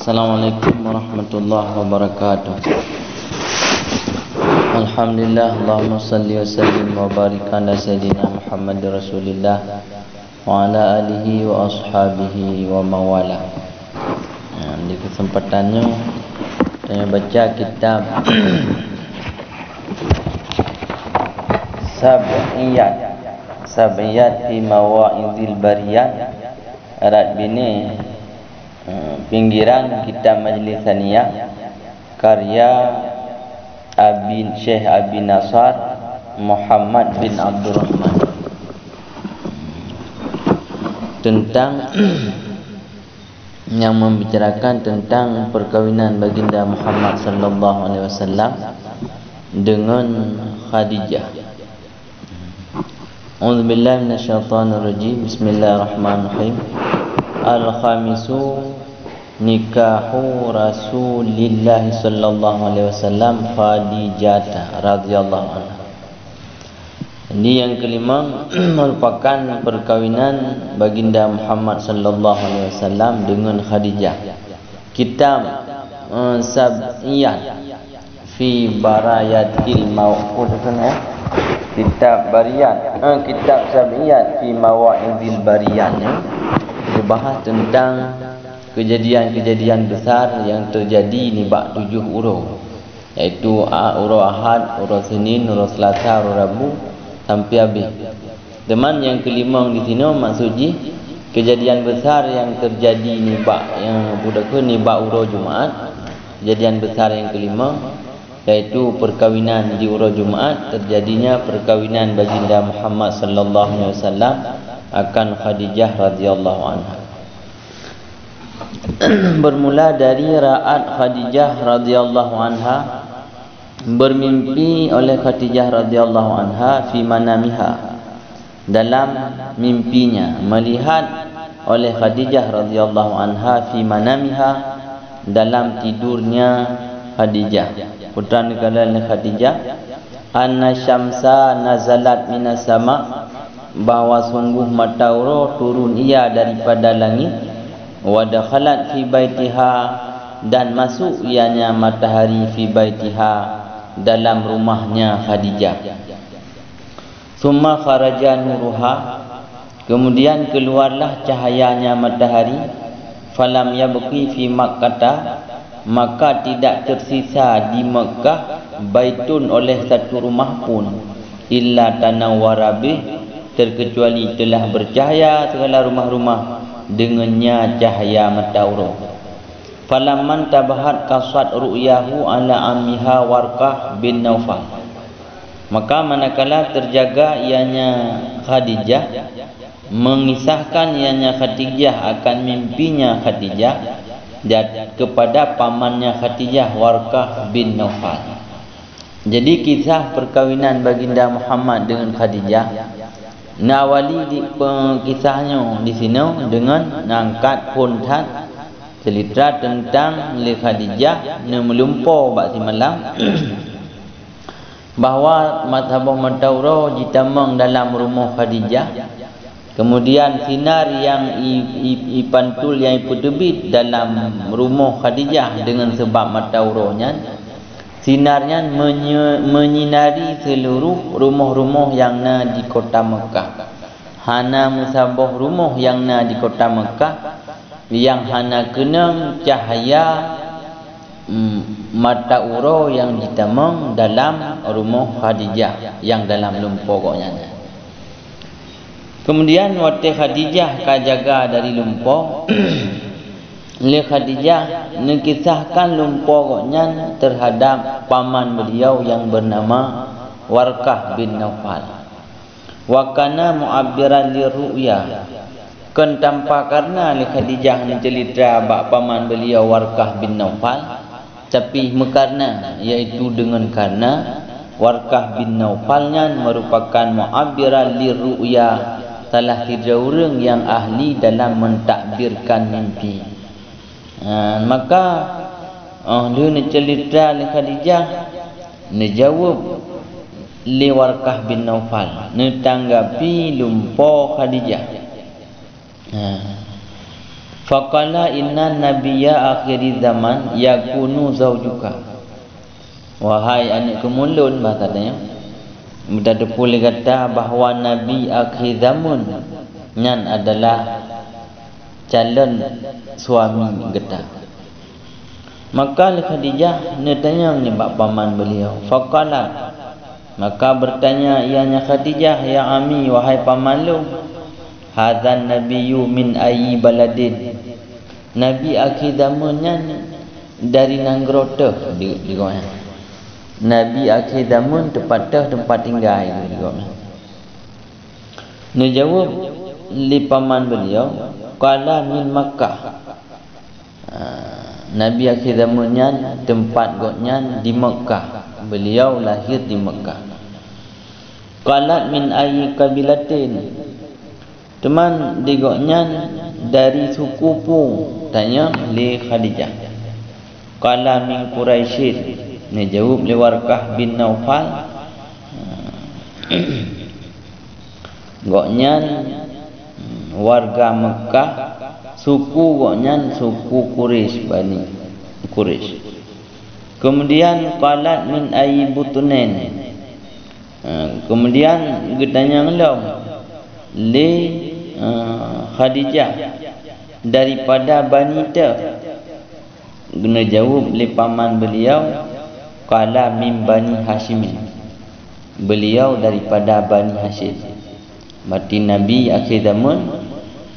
Assalamualaikum warahmatullahi wabarakatuh. Alhamdulillah, Allahumma salli wa sallim wa barik ala sayyidina Muhammad Rasulillah wa ala alihi wa ashabihi wa mawala. Di kesempatannya saya baca kitab Sab'iyat fi Mawa'idil Bariyat Arat bini pinggiran kitab Majlis Saniyah karya Syekh Abi Nasar Muhammad bin Abdul Rahman tentang yang membicarakan tentang perkawinan baginda Muhammad sallallahu alaihi wasallam dengan Khadijah. A'udzubillahi minasyaitonirrajim. Bismillahirrahmanirrahim. Al-khamisu nikahu Rasulillah sallallahu alaihi wasallam Khadijah radhiyallahu anha. Ini yang kelima merupakan perkawinan baginda Muhammad sallallahu alaihi wasallam dengan Khadijah. Kitab Sab'iyat fi Barayatil Maw'ud, kitab Bariyat, kitab Sab'iyat fi Mawa'idil Bariyat, dibahas tentang kejadian-kejadian besar yang terjadi ni bak 7 urus, iaitu urus Ahad, urus Senin, urus Selasa, urus Rabu sampai habis. Teman yang kelima di sini maksudnya kejadian besar yang terjadi ni bak yang budak ni bak urus Jumaat. Kejadian besar yang kelima yaitu perkawinan di urus Jumaat, terjadinya perkawinan baginda Muhammad sallallahu alaihi wasallam akan Khadijah radhiyallahu anha. Bermula dari Ra'at Khadijah radhiyallahu anha, bermimpi oleh Khadijah radhiyallahu anha fi manamiha, dalam mimpinya, melihat oleh Khadijah radhiyallahu anha fi manamiha, dalam tidurnya Khadijah, putra negara Khadijah, anna syamsa nazalat minas sama, bahwa sungguh matahari turun ia daripada langit, wa dakhalat fi baitiha, dan masuk ianya matahari fi baitiha, dalam rumahnya Khadijah. Summa kharaja nuruha, kemudian keluarlah cahayanya matahari, falam yabqi fi Makkah, maka tidak tersisa di Mekah baitun oleh satu rumah pun, illa tanawwara bih, terkecuali telah bercahaya segala rumah-rumah dengannya cahaya matahari. Falamman tabahat kasat ru'yahu ala ammiha Warqah bin Naufal, maka manakala terjaga ianya Khadijah, mengisahkan ianya Khadijah akan mimpinya Khadijah dan kepada pamannya Khadijah, Warqah bin Naufal. Jadi kisah perkawinan baginda Muhammad dengan Khadijah, nawali di kisahnya di sini dengan angkat puntat cerita tentang Khadijah yang melumpur bak si malam bahawa mazhab matahari ditamang dalam rumah Khadijah. Kemudian sinar yang ipantul yang terbit dalam rumah Khadijah dengan sebab mataharinya, sinarnya menyinari seluruh rumah-rumah yang na di kota Mekah. Hana musabah rumah yang na di kota Mekah yang hana kena cahaya matahari yang ditamang dalam rumah Khadijah yang dalam lumpurnya. Kemudian waktu Khadijah kajaga dari lumpur, le Khadijah mengkisahkan lumpurnya terhadap paman beliau yang bernama Warqah bin Naufal. Wa kana mu'abbiran liru'ya, kan tanpa karena le Khadijah mencerita bak paman beliau Warqah bin Naufal, tapi mekarna, iaitu dengan karena Warqah bin Naufalnya merupakan mu'abbiran liru'ya, salah tiga orang yang ahli dalam mentakbirkan mimpi. Maka dia nak cerita le Khadijah, dia jawab le Warqah bin Naufal, dia tanggapi lumpur Khadijah. Faqala inna nabiyya akhir zaman yakunu zawjuka. Wahai anak kemulun, katanya mudah boleh kata bahawa nabi akhir zaman nyan adalah calon suami kita. Maka Khadijah tanya ni bab paman beliau. Faqala, maka bertanya ianya Khadijah, ya ami, wahai paman lu, hadzan nabiyyu min ayyi baladin. Nabi akhir zamannya dari Nangrota di Goa. Nabi akhir zaman tempat tinggal di Goa. Ni jawab li paman beliau, qala min Makkah. Nabi akhir zamannya tempat goknya di Mekah. Beliau lahir di Mekah. Qalat min ayyi kabilatin. Teman di goknya dari suku pu. Tanya li Khadijah. Qala min Quraisyin. Ni jawab li Warqah bin Naufal. Goknya warga Mekah, suku goknya suku Quraisy, Bani Quraisy. Kemudian qalat min ayyi butunain. Kemudian getanya ngelau li Khadijah daripada Bani Ta. Guna jawab li paman beliau, qala min Bani Hashim. Beliau daripada Bani Hashim. Berarti Nabi akhir zaman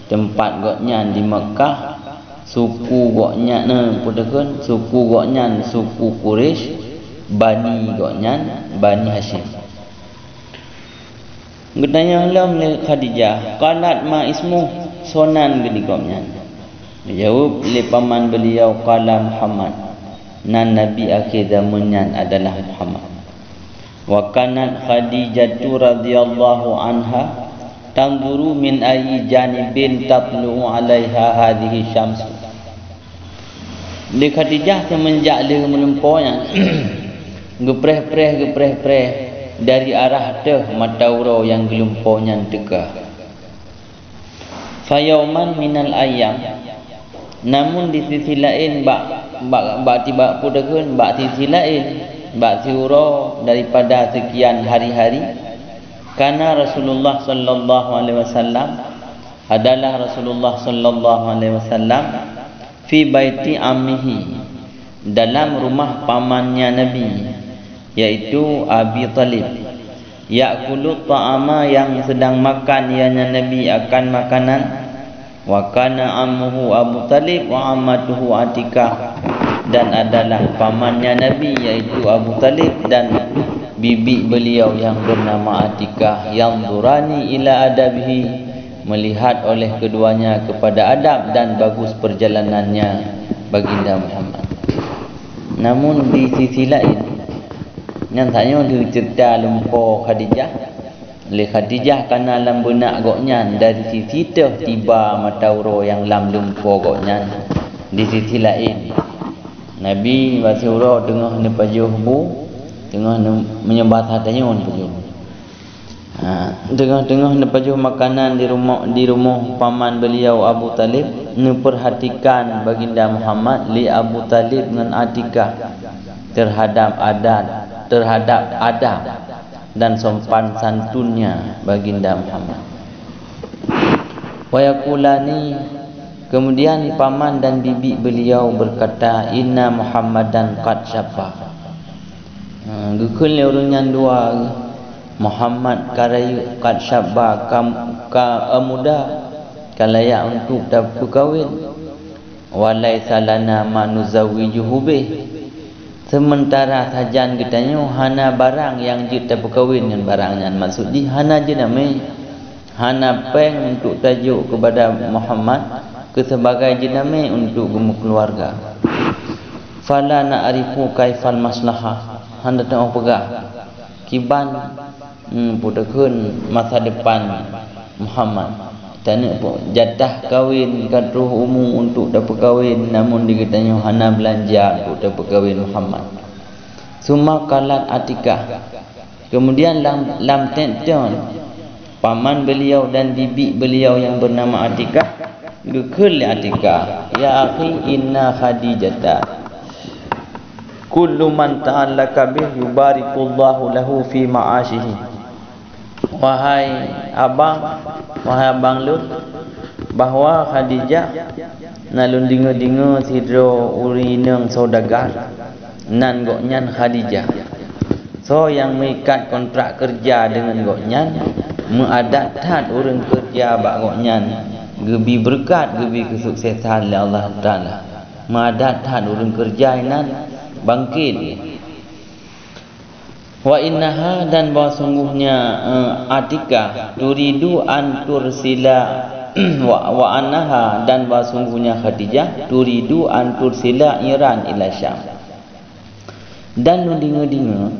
tempat goknya di Mekah, suku goknya putakan suku goknya suku Quraisy, Bani goknya Bani Hashim. Getanya lam li Khadijah, qalat ma ismu, sonan gedi goknya. Jawab li paman beliau, qala Muhammad. Nan Nabi akhir zamannya adalah Muhammad. Wa kanat Khadijatu radhiyallahu anha tanzuru min ayyi janibin tatlu'u 'alaiha hadhihi syams. Di Khadijah semenjak dia melempaunya gepreh-preh dari arah teh matauro yang gelempaunya tegah. Fayauman minal ayyam, namun di sisi lain bak tiba pudakeun bak sisi lain bak siuro daripada sekian hari-hari. Karena Rasulullah sallallahu alaihi wasallam adalah Rasulullah sallallahu alaihi wasallam fi baiti ammihi, dalam rumah pamannya Nabi, yaitu Abi Talib. Ya'kulu ta'ama, yang sedang makan ianya Nabi akan makanan. Wa kana ammuhu Abu Talib wa ammatuhu Atikah, dan adalah pamannya Nabi yaitu Abu Talib dan bibi beliau yang bernama Atikah, yang durani ila adabihi, melihat oleh keduanya kepada adab dan bagus perjalanannya baginda Muhammad. Namun di sisi lain yang tanya di cerita lempo Khadijah, le Khadijah kana lam benak goknya dari sisi teh tiba matauro yang lam lempo goknya. Di sisi lain Nabi basuro tengah ne pajuh bu, tengah menyembah hatinya on pajuh. Tengah-tengah ne pajuh makanan di rumah paman beliau Abu Talib, ne perhatikan baginda Muhammad li Abu Talib dengan Atikah terhadap adab dan sopan santunnya baginda Muhammad. Wa yaqulani, kemudian paman dan bibi beliau berkata, inna Muhammadan qad syaffa. Gukul orangnya dua, Muhammad karayu qad syaffa ka muda kalaya untuk dapat kawin. Walaisa lana manuzawijuhu bih, sementara sajan kitanya hana barang yang kita berkahwin dengan barangnya. Maksud di hana je namai, hana peng untuk tajuk kepada Muhammad ke sebagai jenama untuk gemuk keluarga. Fala na'rifu kaifal maslahah, handa tengok pegah kiban pudakeun masa depan Muhammad. Tanya jatah kahwin kadruh umum untuk dapat kahwin, namun dikatanya hana belanja untuk dapat kahwin Muhammad. Summa qalat Atikah, kemudian lam tention paman beliau dan bibi beliau yang bernama Atikah Dukul Atikah, ya akhi inna Khadijata kullu man ta'allaka bih yubarikullahu lahu fi ma'ashihi. Wahai abang lu, bahawa Khadijah nalun dinga-dinga sidro urineng saudagar nan goknyan Khadijah. So yang mengikat kontrak kerja dengan goknyan, mengadatkan orang kerja bak goknyan, gebi berkat, gebi kesuksesan oleh Allah Ta'ala. Mengadatkan orang kerja nan bangkit. Wa innaha, dan bahawa sungguhnya Atikah turidu an tursila wa annaha, dan bahawa sungguhnya Khadijah turidu an tursila Iran ila Syam. Dan dinga-dinga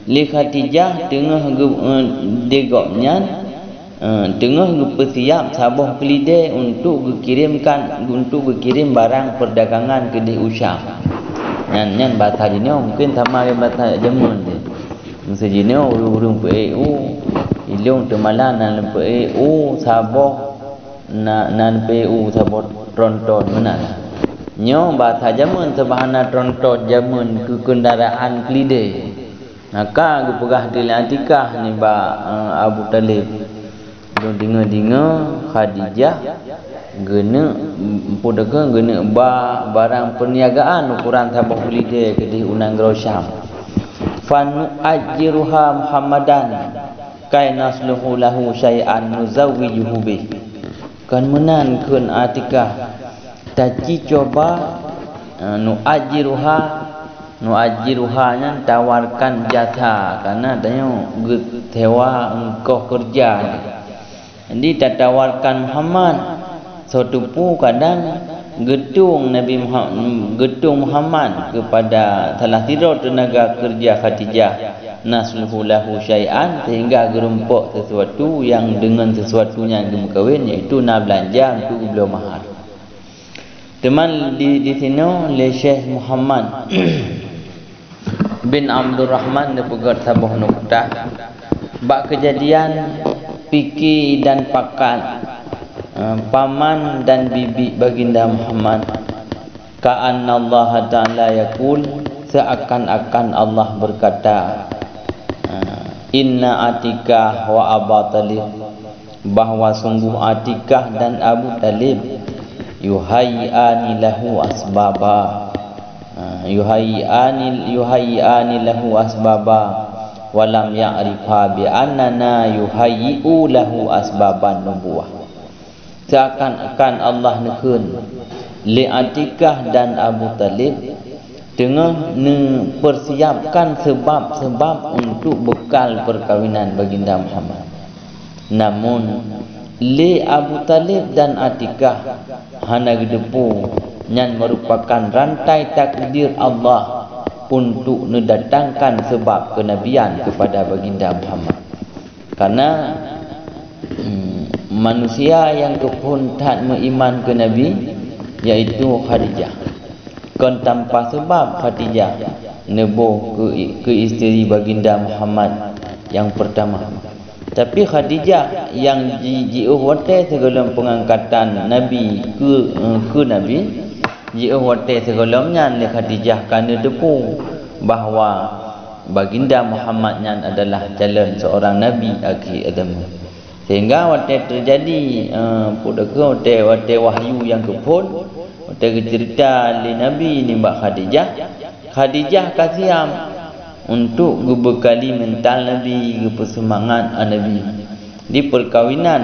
li Khadijah tengah degoknya tengah bersiap sabah kelidai untuk dikirim barang perdagangan ke di Syam. Nyan bahasa jenau mungkin sama dengan bahasa Jerman dia. Masa jenau urung PEU ilung temalan nan PEU sabah nan PEU sabah tronton mana. Nyo bahasa Jerman sebahana tronton Jerman ke kendaraan kelidai. Maka gepegah di Atikah ni ba Abu Talib. Dinga-dinga Khadijah gena pudakan gena barang perniagaan ukuran sabah holiday ke di unang Syam. Fanu ajruha Muhammadan kai nasluhu lahu syai'an nuzawwijuhu bih. Kan menan kun Atikah taci coba nu ajruha nya tawarkan jasa karena tanya tewa engkau kerja. Jadi tatawarkan Muhammad sotupu kadang gedung Muhammad kepada salah tidur tenaga kerja Khadijah nasluhu lahu syai'an, sehingga gerumpuk sesuatu yang dengan sesuatunya yang berkahwin, iaitu nak belanja untuk beliau mahar. Teman di sini oleh Syekh Muhammad bin Abdul Rahman di Pegat Sabah Nuktah bak kejadian Piki dan Pakat, paman dan bibi baginda Muhammad. Ka'anna Allah Ta'ala yaqul, seakan-akan Allah berkata, Inna Atikah wa Abu Talib, bahwa sungguh Atikah dan Abu Talib yuhayyani lahu asbaba, yuhayyani lahu asbaba walam ya'rifa bi annana yuhayyi'u lahu asbaban nubuwah. Seakan-akan Allah nekun li Atikah dan Abu Talib tengah mempersiapkan sebab-sebab untuk bekal perkawinan baginda Muhammad. Namun li Abu Talib dan Atikah hana gedepu yang merupakan rantai takdir Allah untuk mendatangkan sebab kenabian kepada baginda Muhammad. Karena manusia yang kepun tak beriman ke Nabi iaitu Khadijah. Kan tanpa sebab Khadijah nebuh ke isteri baginda Muhammad yang pertama. Tapi Khadijah yang jiuhwate segala pengangkatan Nabi ke Nabi, jiuhwate segalanya oleh Khadijah kerana depu bahawa baginda Muhammad yang adalah calon seorang Nabi akhir zaman. Sehingga waktu terjadi waktu wahyu yang kepun, waktu cerita li Nabi ni Mbak Khadijah kasiam untuk gebekali mental Nabi, gepersemangat Nabi di perkawinan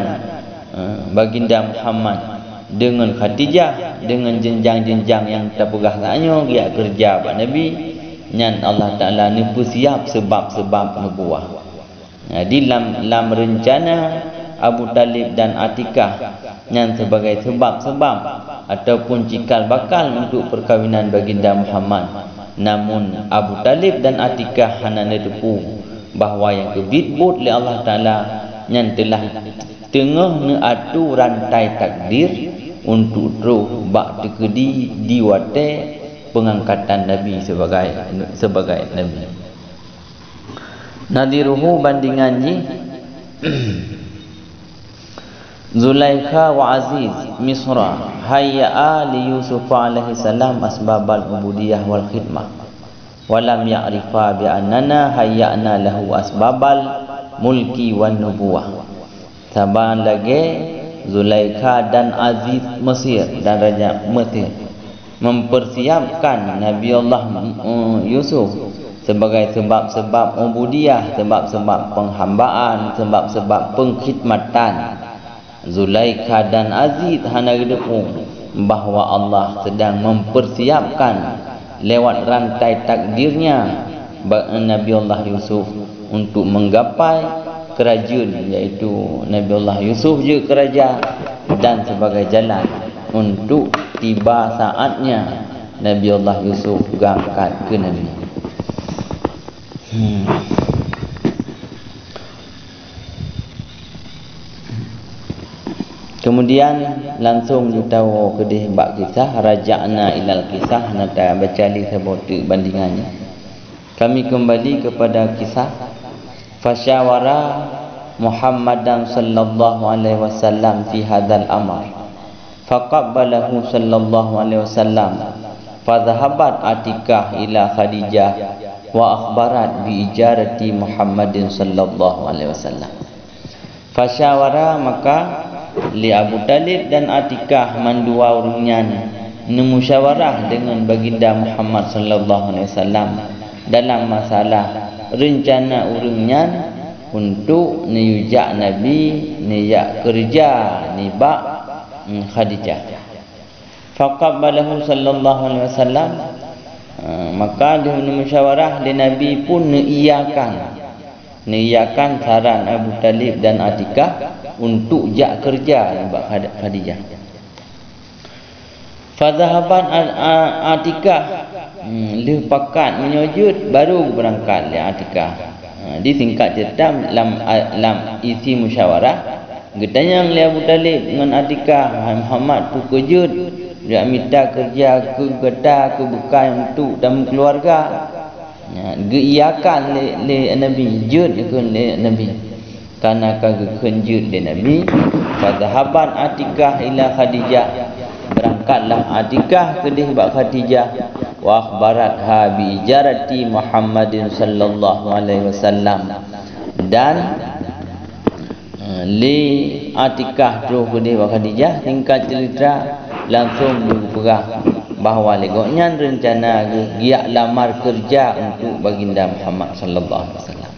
baginda Muhammad dengan Khadijah, dengan jenjang-jenjang yang terpegah tanya dia kerja buat Nabi, yang Allah Ta'ala ni persiap sebab-sebab nubuah. Di dalam rencana Abu Talib dan Atikah yang sebagai sebab-sebab ataupun cikal bakal untuk perkawinan baginda Muhammad. Namun Abu Talib dan Atikah hana nedepu bahawa yang kebitbut oleh Allah Ta'ala yang telah tengah neatu rantai takdir untuk terus bak tekedi diwate pengangkatan Nabi sebagai Nabi. Nadiruhu bandingannya Zulaikha wa Aziz Misra hayya'a li Yusuf alaihi salam asbabal ubudiyah wal khidmah walam ya'rifa bi annana hayya'na lahu asbabal mulki wan nubuwah. Saban lagi Zulaikha dan Aziz Mesir dan Raja Mesir mempersiapkan Nabi Allah Yusuf sebagai sebab-sebab ubudiyah, sebab-sebab penghambaan, sebab-sebab pengkhidmatan. Zulaikha dan Aziz hana gedepung bahawa Allah sedang mempersiapkan lewat rantai takdirnya Nabi Allah Yusuf untuk menggapai kerajaan, iaitu Nabi Allah Yusuf je kerajaan dan sebagai jalan untuk tiba saatnya Nabi Allah Yusuf berangkat ke Nabi. Kemudian langsung ditahu kedih bab kisah raja'na ilal kisah, nak baca li sebut bandingannya. Kami kembali kepada kisah fasyawara Muhammadan sallallahu alaihi wasallam fi hadzal amr faqabbalahu sallallahu alaihi wasallam fadhahabat Atikah ila Khadijah wa akhbarat bi ijarati Muhammadin sallallahu alaihi wasallam. Fasyawara maka li Abu Talib dan Atikah mandua orangnya nemusyawarah dengan baginda Muhammad sallallahu alaihi wasallam dalam masalah rencana urangnya untuk niyujak Nabi niyak kerja nibak Khadijah. Faqabbalahu sallallahu alaihi wasallam maka dia musyawarah di Nabi pun niyakan saran Abu Talib dan Atikah untuk jak kerja nibak Khadijah. Fadhahaban Atikah lepakat menyujud baru berangkat li Atikah. Di tingkat cerita lam isi musyawarah getanyang li Abu Talib dengan Atikah Muhammad tu kejut dia minta kerja ke geda ke bekai untuk dalam keluarga. Geiakan li Nabi jud ke li Nabi karena kagak jud li Nabi. Fadhahaban Atikah ila Khadijah, berangkatlah Atikah ke dihbak Khadijah wa akhbaratha bi ijarati Muhammadin sallallahu alaihi wasallam, dan li Atikah terus ke dihbak Khadijah tingkat cerita langsung berperah bahawa legoknya rencana giat lamar kerja untuk baginda Muhammad sallallahu alaihi wasallam.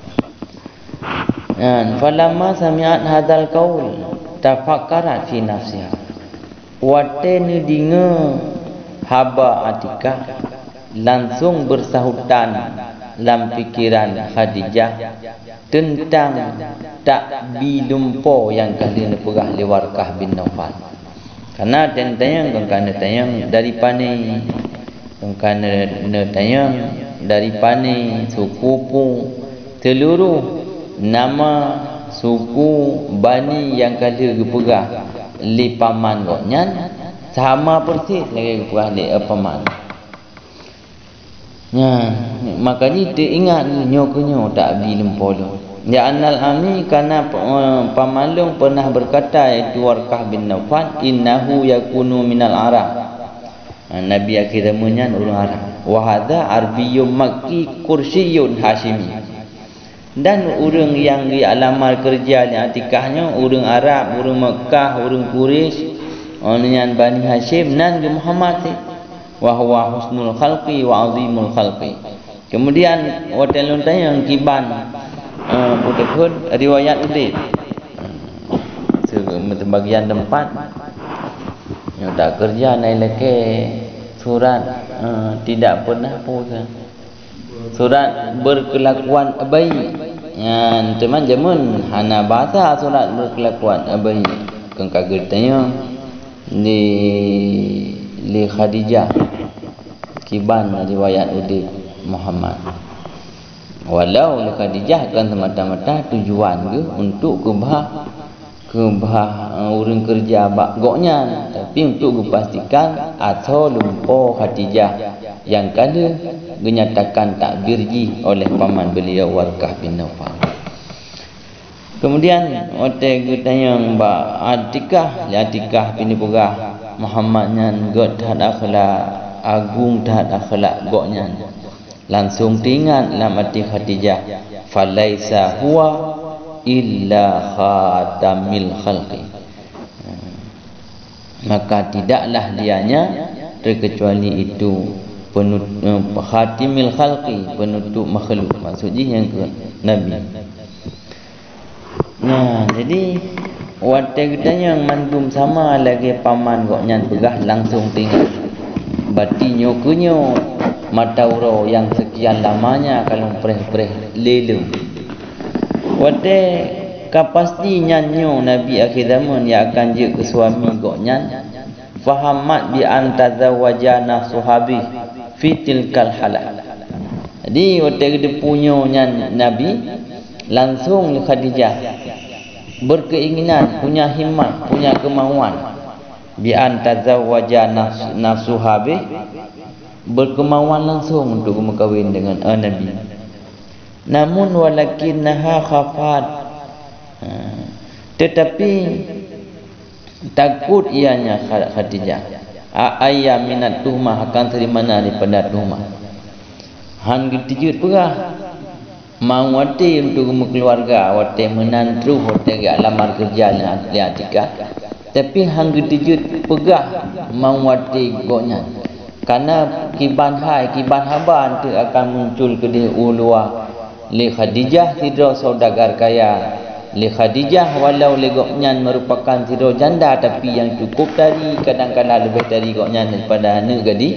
Dan falamma sami'at hadzal qaul tafakkarat fi nafsiha, watene dinga haba Atikah langsung bersahutan dalam fikiran Khadijah tentang takbilumpo yang kali perah li Warqah bin Naufal. Karena tentang kena tayang dari pani, kena tayang dari pani suku pun seluruh nama suku Bani yang kali perah li paman goknya sama persis lagi perah li paman. Makanya dia ingat nyo tak bilim polo. Ya annal ami karena pamalung pernah berkata itu Warqah bin Naufal innahu yakunu minal Arab. Nabi akhiramnya orang Arab. Wa hadza arbiyyun makki kursiyyun hashimi. Dan orang yang di alamar kerja di Atikahnya orang Arab, orang Mekah, orang Quraisy, orang Bani Hashim nan di Muhammad. Wa huwa husnul khalqi wa azimul khalqi. Kemudian hotel yang kiban pun riwayat udit sebagian tempat yang tak kerja naik leke surat tidak pernah puasa, surat berkelakuan baik yang teman jamun hana bahasa surat berkelakuan baik kan kagetnya li Khadijah kiban riwayat udit Muhammad. Walau li Khadijah kan semata-mata tujuan ke untuk kebah orang kerja bak goknya, tapi untuk dipastikan atau lumpo Khadijah yang kada dinyatakan tak birji oleh paman beliau Warqah bin Naufal. Kemudian ote gutanya ba Atikah pini pegah Muhammad nyan god had akhlak agung had akhlak goknya langsung tingan lam ati Khadijah falaisa huwa illa khatamil khalqi, maka tidaklah dianya terkecuali itu khatimil khalqi, penutup makhluk, maksudnya yang ke Nabi. Nah, jadi waktu kita yang mandum sama lagi paman goknya pegah langsung tinggal bati nyokunyo matauro yang sekian lamanya kalau preh-preh lelu. Waktu kapasti nyanyo Nabi akhir zaman yang akan je ke suami goknya fahamat bi antazawajana suhabi fitil kal halal. Jadi waktu kita punya Nabi langsung Khadijah berkeinginan, punya himmat, punya kemauan bi antazawwaja nafsuha bih, berkemauan langsung untuk berkahwin dengan Nabi. Namun walakinnaha khafat, tetapi takut ianya Khadijah ayya minat tuhmah, akan terima daripada tuhmah. Han getijut pegah mau wati untuk keluarga, wati menantu, wati gak lamar kerja li Atikah, tapi hang getijut pegah mau wati goknya, karena kiban haban tu akan muncul ke di ulua li Khadijah tidak saudagar kaya li Khadijah, walau li goknya merupakan tidak janda tapi yang cukup dari kadang-kadang lebih dari goknya daripada anak gadi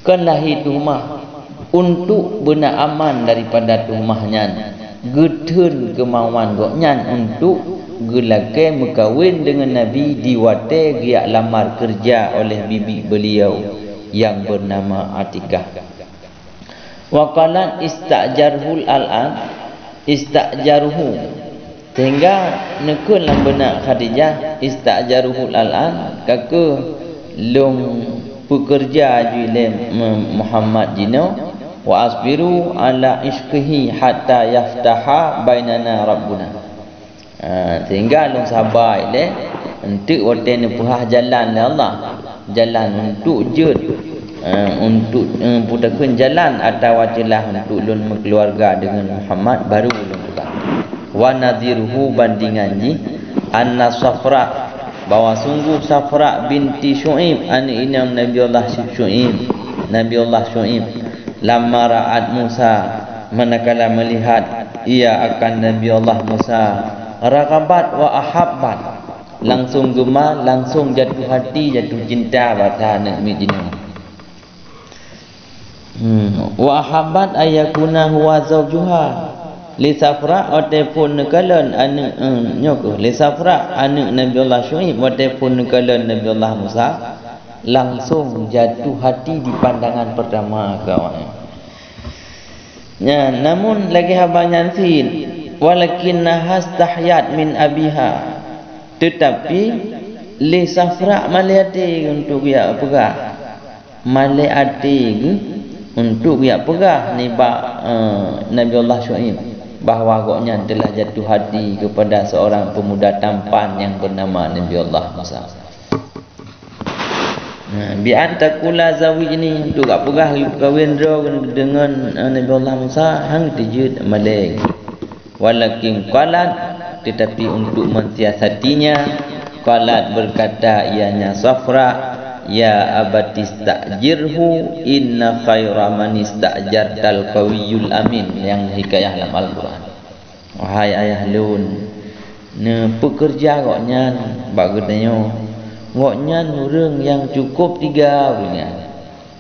kan lahir rumah untuk benar aman daripada tuhmahnya, getun kemauan goknya untuk gelake berkahwin dengan Nabi diwate giak lamar kerja oleh bibi beliau yang bernama Atikah. Waqalan istajarhul al'an, istajarhu, sehingga nekun lam benak Khadijah istajarhul al'an kake long pekerja jile Muhammad jino wa asbiru ala ishqihi hatta yaftaha bainana rabbuna. Sehingga long sabar le untuk waktu ni puhah jalan le Allah, jalan untuk jud untuk pudakun jalan atau wajilah untuk lun keluarga dengan Muhammad baru lun buka. Wa nadhiruhu bandingan ji anna Safra, bahwa sungguh Safra binti Syu'ib ani inam Nabiullah Syu'ib lamma ra'at Musa, manakala melihat ia akan Nabi Allah Musa, ragabat wa ahabbat, langsung gemar, langsung jatuh hati, jatuh cinta pada Nabi Jinna. Wa ahabbat ayakuna huwa zawjuha li Safra, ataupun nekalan anak nyok li Safra anak Nabi Allah Syu'ib, ataupun nekalan Nabi Allah Musa, langsung jatuh hati di pandangan pertama kawan. Ya, namun lagi habanya sin walakinna hastahyat min abiha, tetapi li Safra maliati untuk dia pegah, maliati untuk dia pegah ni Nabi Allah Syu'ib, bahawa agaknya telah jatuh hati kepada seorang pemuda tampan yang bernama Nabi Allah Musa. Bi antakula zawi ini untuk gak pegah kahwin dengan Nabi Allah Musa hang dijud malek. Walakin qalat, tetapi untuk mensiasatinya qalat berkata ianya Safra, ya abati istajirhu inna khaira man istajartal qawiyul amin, yang hikayah dalam Al-Quran. Wahai ayah lun, ne pekerja goknya bagusnya goknya nurung yang cukup 3 punya.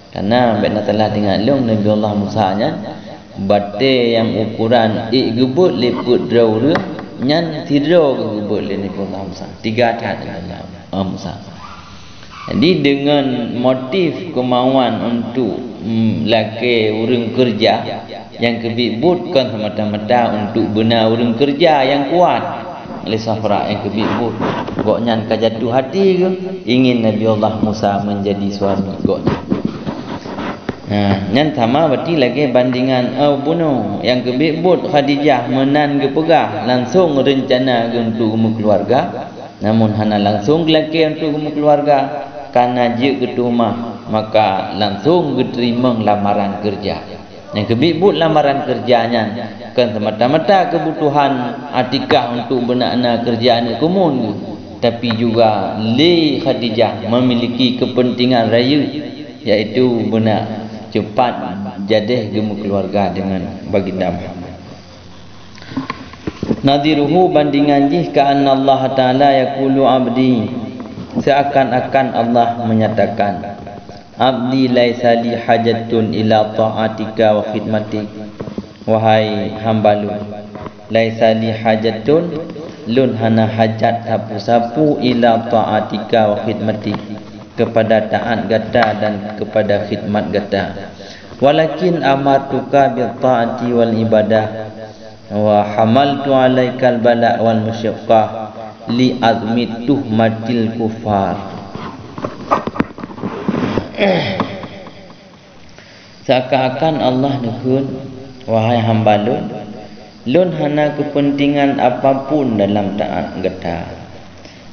Karena benda telah dengan long Nabi Allah Musa nya bate yang ukuran gebut liput draure nyan tidro gebut le Nabi Allah Musa 3 tat Allah Musa. Jadi dengan motif kemauan untuk laki urang kerja yang kebibutkan semata-mata untuk benar urang kerja yang kuat oleh Safra yang kebibut goknya kajatuh hati ke ingin Nabi Allah Musa menjadi suami goknya. Nyan sama berarti lagi bandingan bunuh yang kebibut Khadijah menan ke pegah langsung rencana untuk keluarga, namun hana langsung lagi untuk keluarga karena je ke rumah maka langsung diterima lamaran kerja. Yang kebibut lamaran kerjanya kan semata-mata kebutuhan Atikah untuk benakna kerjaan kumun, tapi juga li Khadijah memiliki kepentingan raya iaitu benak cepat jadi gemuk keluarga dengan baginda Muhammad. Nadiruhu bandingan jih ka'anna Allah Ta'ala yaqulu abdi, seakan-akan Allah menyatakan abdi laisa li hajatun ila ta'atika wa khidmatik, wahai hambalu laisa li hajatun lun hana hajat sapu-sapu ila ta'atika wa khidmatik, kepada taat gata dan kepada khidmat gata. Walakin amartuka bil taati wal ibadah wa hamaltu alaikal bala wal musyaqqah li azmi tuhmatil kufar. Seakan-akan Allah nekun, wahai hamba lun hana kepentingan apapun dalam taat gata,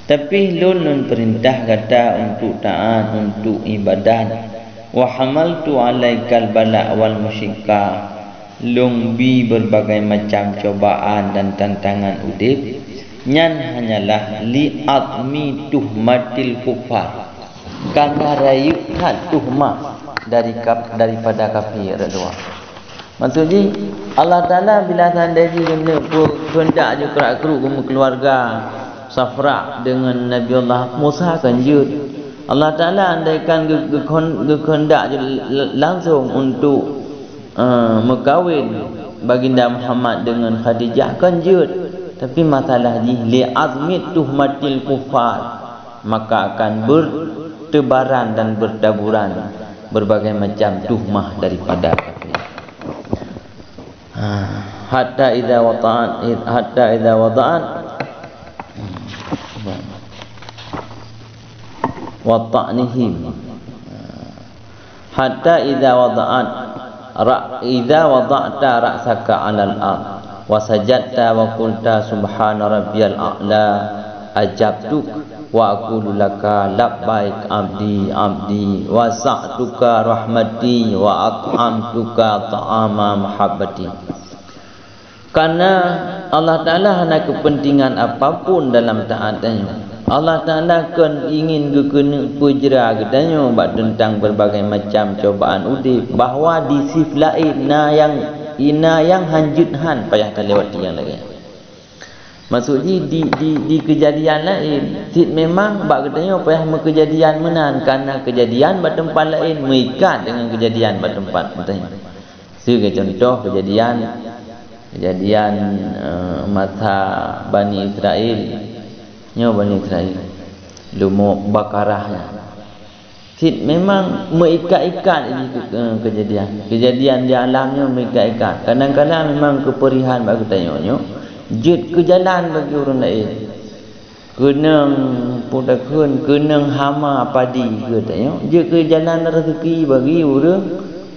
tapi lun perintah kata untuk taat, untuk ibadat. Wa hamaltu alaikal bala wal musyaqqah, lumbi berbagai macam cobaan dan tantangan udip, nyan hanyalah li azmi tuhmatil kufar, karena rayukan tuhmah daripada kafir dua. Maksudnya Allah Ta'ala bila tandai guna hendak je kerak-keruk keluarga Safra dengan Nabi Allah Musa kan jud. Allah Ta'ala andaikan kehendak langsung untuk berkahwin baginda Muhammad dengan Khadijah kan jud. Tapi masalah li azmit tuhmatil kufar, maka akan bertebaran dan bertaburan berbagai macam tuhmah daripada kafir. Hatta idza wada'at wa ta'nihim hatta idza wada'ta ra'saka 'alal ard wa sajadta wa qulta subhana rabbiyal a'la ajabtuk wa aqulu laka labbaik abdi abdi wa sa'tuka rahmati wa at'amtuka ta'ama mahabbati. Karena Allah Ta'ala hana kepentingan apapun dalam taatnya. Allah Ta'ala kan ingin kena pujera katanya bab tentang berbagai macam cobaan udip, bahawa di sif lain ina yang hanjut han payah terlewati yang lain. Maksudnya di kejadian lain memang bab katanya payah kejadian menan, karena kejadian bab tempat lain mengikat dengan kejadian bab tempat katanya. Sebagai contoh kejadian masa Bani Israel, Bani Israel lumuk bakarahnya. Memang mengikat-ikat ini kejadian di alamnya mengikat-ikat. Kadang-kadang memang keperihan bagi tanya jid ke jalan bagi orang lain. Kenang pudakun, kenang hama padi ke tanya. Jid ke jalan rezeki bagi orang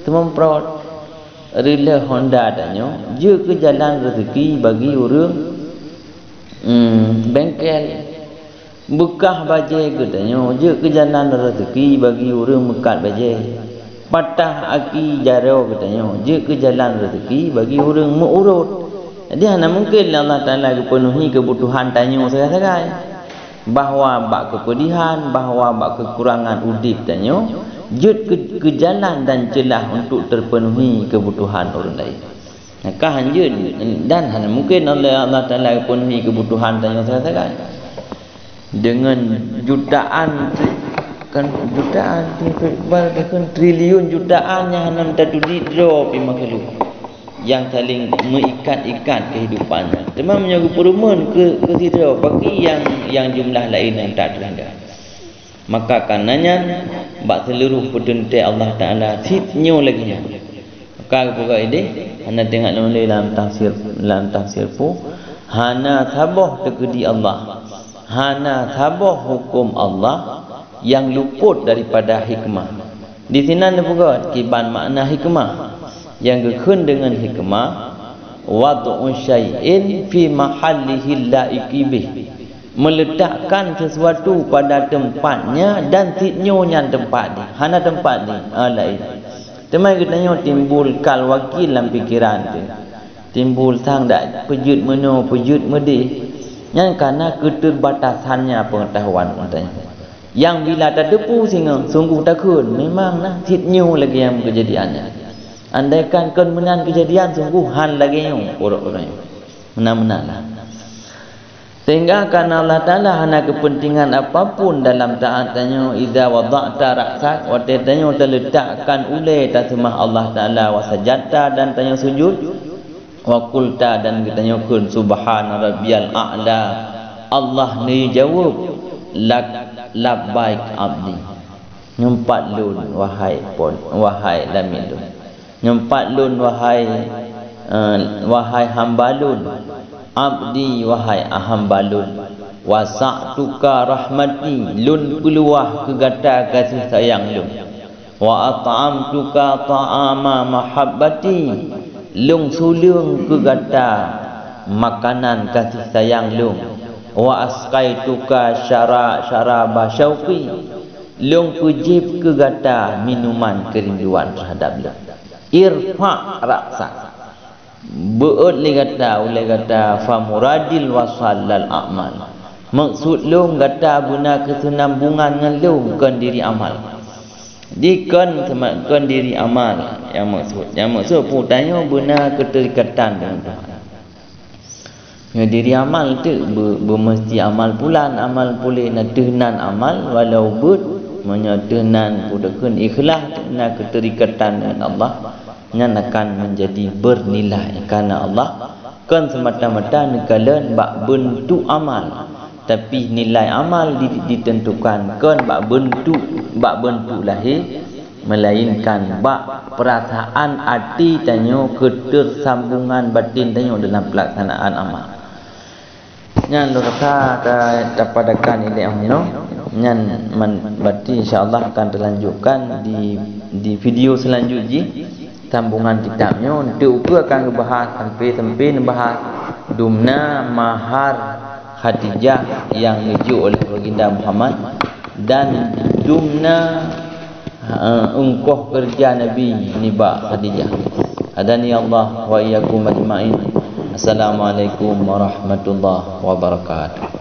tempat rela Honda tanya. Jid ke jalan rezeki bagi orang bengkel bekah bajai katanya. Je ke jalan rezeki bagi orang mekat bajai. Patah aki jarau katanya. Je ke jalan rezeki bagi orang mengurut. Jadi hanya mungkin Allah Ta'ala penuhi kebutuhan tanya sekarang, bahawa bak kepedihan, bahawa bak kekurangan udip tanya. Je ke jalan dan celah untuk terpenuhi kebutuhan orang lain. Maka hanya dan hanya mungkin Allah Ta'ala penuhi kebutuhan tanya sekarang dengan jutaan triliun jutaan yang hendak terjadi drop di makhluk yang saling mengikat-ikat kehidupannya. Memang menjaga perumahan ke situ bagi yang jumlah lain yang tak terhingga. Maka karenanya bak seluruh petunjuk Allah Ta'ala sitnyo lagi nya. Maka buka ini hana tengok dalam tafsir pu hana tabah tekedi Allah, hana tabah hukum Allah yang luput daripada hikmah. Di sini ada juga kiban makna hikmah yang gekun dengan hikmah wad'u syai'in fi mahallihi la'iqi bih, meletakkan sesuatu pada tempatnya dan tidnyonya tempat dia. Hana tempat dia lain. Temai katanya timbul kal wakil dalam fikiran tu. Timbul sang dak pejut meno pejut medi. Yang karena keterbatasannya pengetahuan katanya. Yang bila tak depu singa sungguh takut memanglah tidnyo lagi yang kejadiannya. Andaikan kemenan kejadian sungguh han lagi yang orang-orang menang-menanglah. Sehingga karena Allah Ta'ala hana kepentingan apapun dalam taatnya, idza wada'ta ra'sak wa tatanya terletakkan ulai tasmah Allah Ta'ala wa sajadta dan tanya sujud wa qulta dan kitanya kun subhana rabbiyal a'la, Allah ni jawab labbaik abdi, nyempat lun wahai lamidun, nyempat lun wahai hamba lun, abdi wahai hambalun, wasa'tuka rahmati lun peluah kegata kasih sayang lun, wa at'amtuka ta'ama mahabbati lung sulung kegata makanan kasih sayang lun, wa asqaituka syaraba syauqi lung pujib kegata minuman kerinduan terhadap lun. Irfa raksa beut li kata fa muradil wasallal a'mal, maksud lu kata guna kesenambungan dengan lu kan diri amal dikon semakan diri amal yang maksud putanya guna keterikatan dengan Tuhan. Ya, diri amal tu bermesti amal bulan amal boleh nak tehnan amal walau but menyatehnan pudakan ikhlas nak keterikatan dengan Allah yang akan menjadi bernilai karena Allah kan semata-mata nekalan bak bentuk amal, tapi nilai amal ditentukan kan bak bentuk lahir, melainkan bak perasaan hati tanyo ketersambungan batin tanyo dalam pelaksanaan amal. Yang lurka dapatkan ini amno yang berarti insyaallah akan terlanjutkan di video selanjutnya. Sambungan kitabnya untuk akan bahas sampai bahas dumna mahar Khadijah yang dijual oleh baginda Muhammad dan dumna ungkoh kerja Nabi niba Khadijah. Adani Allah wa iyyakum ajmain. Assalamualaikum warahmatullahi wabarakatuh.